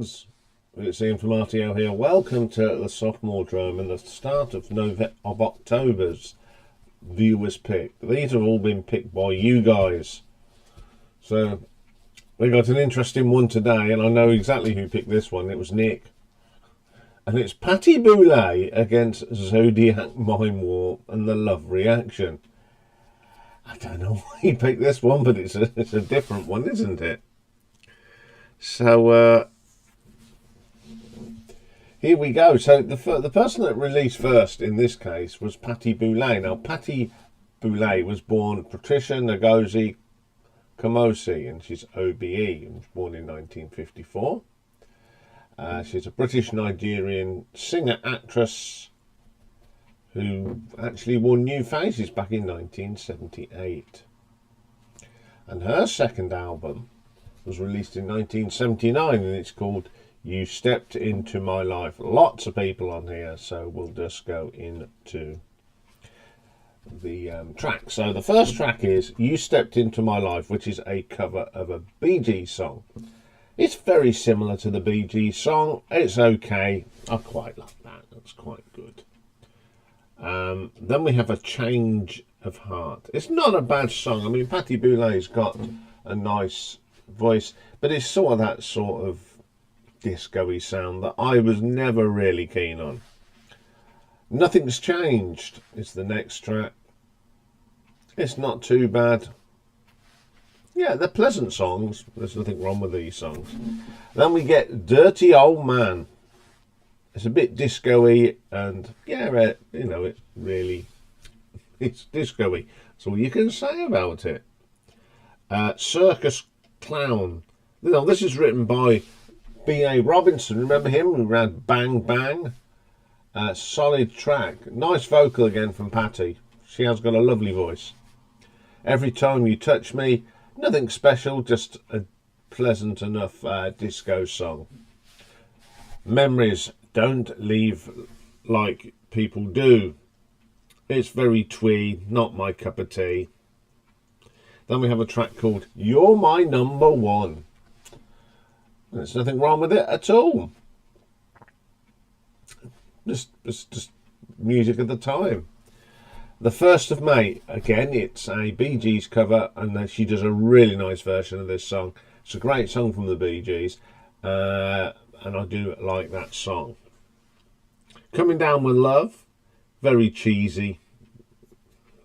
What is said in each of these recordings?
friends, it's Ian from RTO here. Welcome to the Sophomore Dome and the start of October's viewers pick. These have all been picked by you guys. So we got an interesting one today, and I know exactly who picked this one. It was Nick. And it's Patti Boulaye against Zodiac, Mindwarp and the Love Reaction. I don't know why he picked this one, but it's a different one, isn't it? So here we go. So the person that released first in this case was Patti Boulaye. Now, Patti Boulaye was born Patricia Ngozi Kamosi, and she's OBE, and was born in 1954. She's a British-Nigerian singer-actress who actually won New Faces back in 1978. And her second album was released in 1979, and it's called You Stepped Into My Life. Lots of people on here, so we'll just go into the track. So the first track is You Stepped Into My Life, which is a cover of a Bee Gees song. It's very similar to the Bee Gees song. It's okay. I quite like that. That's quite good. Then we have A Change of Heart. It's not a bad song. I mean, Patti Boulaye's got a nice voice, but it's sort of that sort of disco-y sound that I was never really keen on. Nothing's Changed is the next track. It's not too bad. Yeah, they're pleasant songs. There's nothing wrong with these songs. Then we get Dirty Old Man. It's a bit disco-y, and yeah, you know, it's disco-y. That's all you can say about it. Circus Clown. You know, this is written by B.A. Robinson. Remember him? Who ran Bang Bang. Solid track. Nice vocal again from Patti. She has got a lovely voice. Every Time You Touch Me. Nothing special, just a pleasant enough disco song. Memories, Don't Leave Like People Do. It's very twee, not my cup of tea. Then we have a track called You're My Number One. There's nothing wrong with it at all. Just music at the time. The 1st of May, again, it's a Bee Gees cover, and she does a really nice version of this song. It's a great song from the Bee Gees, and I do like that song. Coming Down With Love, very cheesy,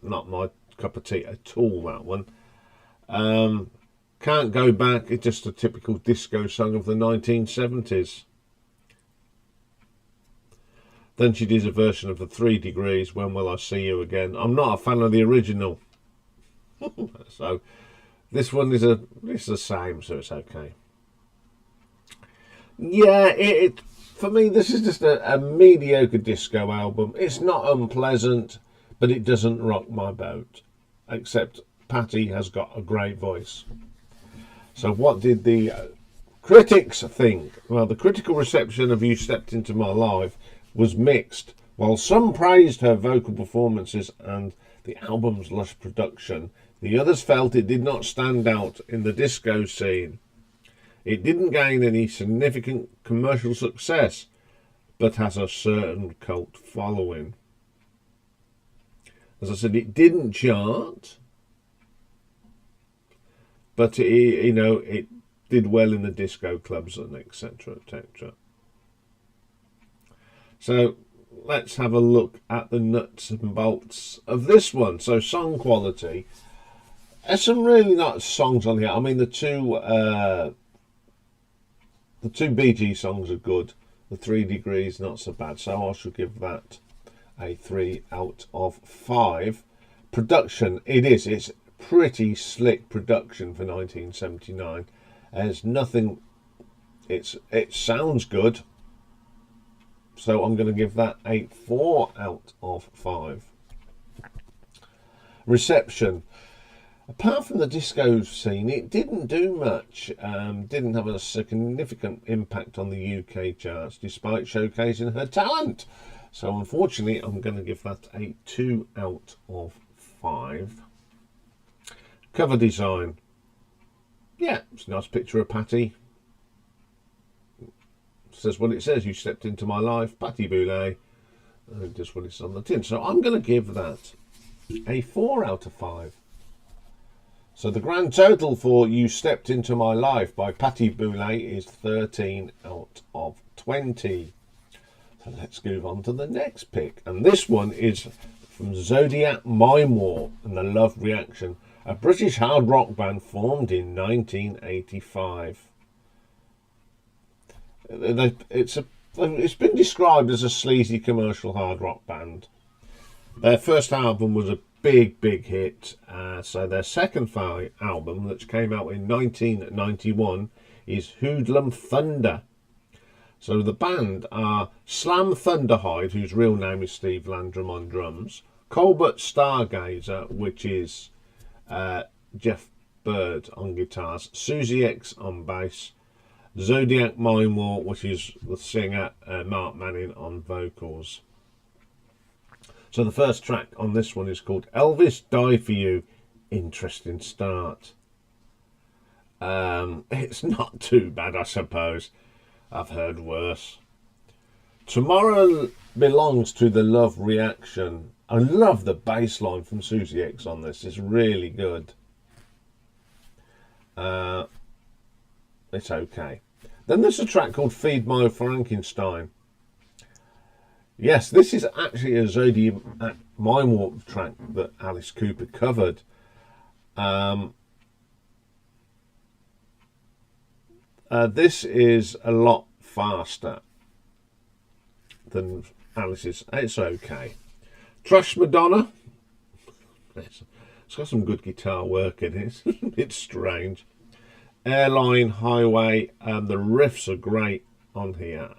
not my cup of tea at all, that one. Can't Go Back, it's just a typical disco song of the 1970s. Then she did a version of the 3 Degrees, When Will I See You Again. I'm not a fan of the original. So this one is it's the same, so it's okay. Yeah, for me, this is just a mediocre disco album. It's not unpleasant, but it doesn't rock my boat. Except Patti has got a great voice. So what did the critics think? Well, the critical reception of You Stepped Into My Life was mixed. While some praised her vocal performances and the album's lush production, the others felt it did not stand out in the disco scene. It didn't gain any significant commercial success, but has a certain cult following. As I said, it didn't chart, but it did well in the disco clubs and etc. etc. So let's have a look at the nuts and bolts of this one. So song quality. There's some really nice songs on here. I mean, the two Bee Gees songs are good. The 3 Degrees, not so bad. So I should give that a 3 out of 5. Production, it's pretty slick production for 1979. There's nothing. It sounds good. So I'm going to give that a 4 out of 5. Reception. Apart from the disco scene, it didn't do much. Didn't have a significant impact on the UK charts, despite showcasing her talent. So unfortunately, I'm going to give that a 2 out of 5. Cover design. Yeah, it's a nice picture of Patti. says what it says. You stepped into my life, Patti Boulaye. Just what it's on the tin. So I'm going to give that a 4 out of 5. So the grand total for You Stepped Into My Life by Patti Boulaye is 13 out of 20. So let's move on to the next pick. And this one is from Zodiac, Mindwarp and the Love Reaction, a British hard rock band formed in 1985. It's been described as a sleazy commercial hard rock band. Their first album was a big hit. So their second album, that came out in 1991, is Hoodlum Thunder. So the band are Slam Thunderhide, whose real name is Steve Landrum on drums, Colbert Stargazer, which is Jeff Bird on guitars, Susie X on bass, Zodiac Mindwarp, which is the singer Mark Manning on vocals. So the first track on this one is called Elvis Die For You. Interesting start. It's not too bad, I suppose. I've heard worse. Tomorrow Belongs to the Love Reaction. I love the bass line from Susie X on this. It's really good. It's okay. Then there's a track called Feed My Frankenstein. Yes, this is actually a Zodiac Mindwarp track that Alice Cooper covered. This is a lot faster than Alice's. It's okay. Trash Madonna. It's got some good guitar work in it. It's strange. Airline, Highway, the riffs are great on here,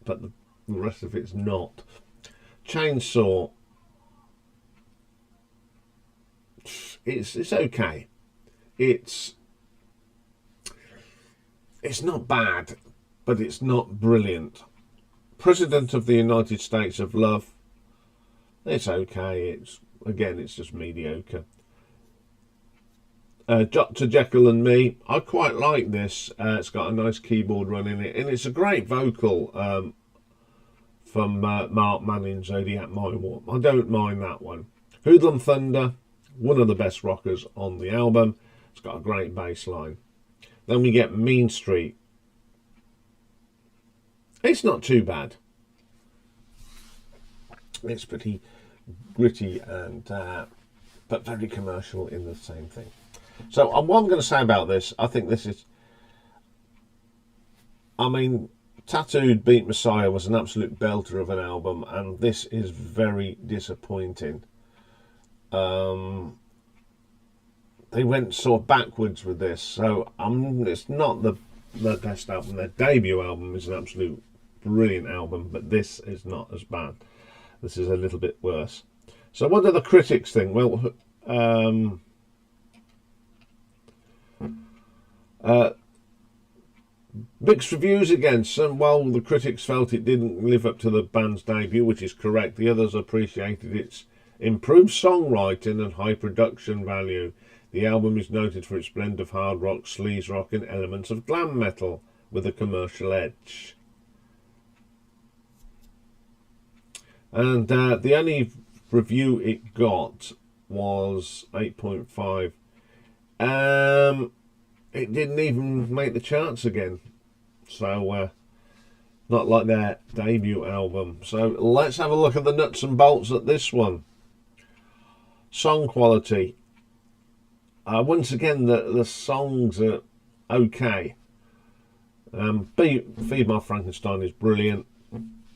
but the rest of it's not. Chainsaw. It's okay. It's not bad, but it's not brilliant. President of the United States of Love. It's okay. It's just mediocre. Dr. Jekyll and Me. I quite like this. It's got a nice keyboard run in it, and it's a great vocal from Mark Manning, Zodiac Mindwarp. I don't mind that one. Hoodlum Thunder, one of the best rockers on the album. It's got a great bass line. Then we get Mean Street. It's not too bad. It's pretty gritty and but very commercial in the same thing. So what I'm going to say about this, I think this is, Tattooed Beat Messiah was an absolute belter of an album, and this is very disappointing. They went sort of backwards with this, so it's not the best album. Their debut album is an absolute brilliant album, but this is not as bad. This is a little bit worse. So what do the critics think? Well, mixed reviews again. While the critics felt it didn't live up to the band's debut, which is correct, the others appreciated its improved songwriting and high production value. The album is noted for its blend of hard rock, sleaze rock and elements of glam metal with a commercial edge. And the only review it got was 8.5. It didn't even make the charts again. So, not like their debut album. So, let's have a look at the nuts and bolts at this one. Song quality. Once again, the songs are okay. Feed My Frankenstein is brilliant.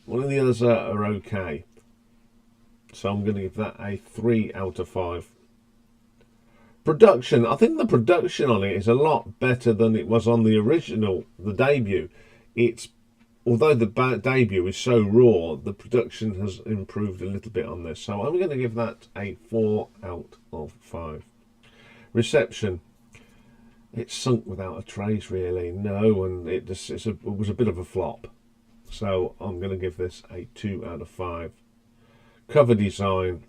One of the others are okay. So I'm going to give that a 3 out of 5. Production. I think the production on it is a lot better than it was on the original, the debut. Although the debut is so raw, the production has improved a little bit on this. So I'm going to give that a 4 out of 5. Reception. It's sunk without a trace, really. No, and it was a bit of a flop. So I'm going to give this a 2 out of 5. Cover design.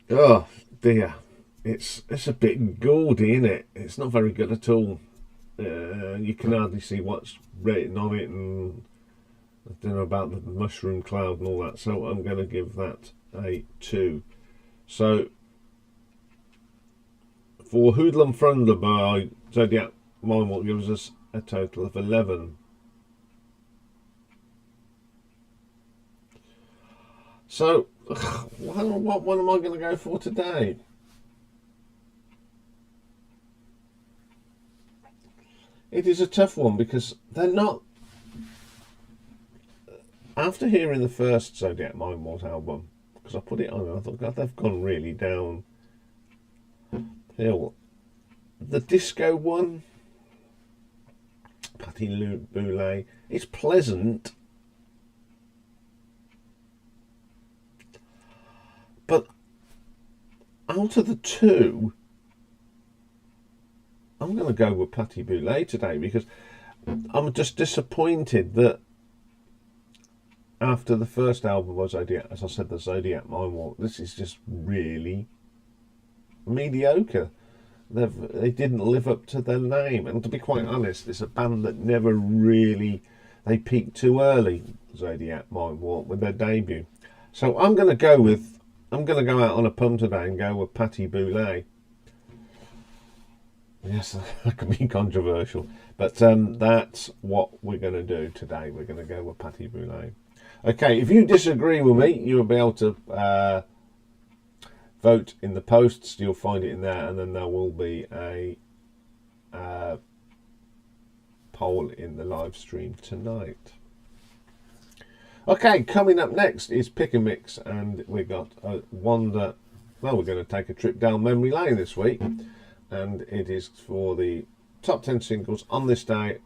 Oh dear. it's a bit gaudy, isn't it? It's not very good at all. You can hardly see what's written on it, and I don't know about the mushroom cloud and all that. So I'm going to give that a 2. So for Hoodlum Thunder by Zodiac Mindwarp gives us a total of 11. So what one am I going to go for today? It is a tough one because they're not. After hearing the first Zodiac Mindwarp album, because I put it on and I thought, God, they've gone really downhill. The disco one, Patti Boulaye, it's pleasant, but out of the two, I'm going to go with Patti Boulaye today because I'm just disappointed that after the first album was Zodiac, as I said, the Zodiac Mindwarp, this is just really mediocre. They didn't live up to their name, and to be quite honest, it's a band that never really, they peaked too early, Zodiac Mindwarp, with their debut. So I'm going to go out on a pump today and go with Patti Boulaye. Yes, that can be controversial, but that's what we're going to do today. We're going to go with Patti Boulaye. Okay, if you disagree with me, you'll be able to vote in the posts. You'll find it in there, and then there will be a poll in the live stream tonight. Okay, coming up next is Pick and Mix, and we've got we're going to take a trip down memory lane this week, and it is for the top 10 singles on this day,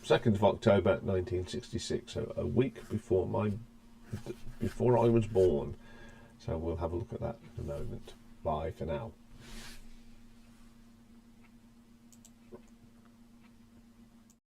2nd of October 1966, so a week before I was born. So we'll have a look at that in a moment. Bye for now.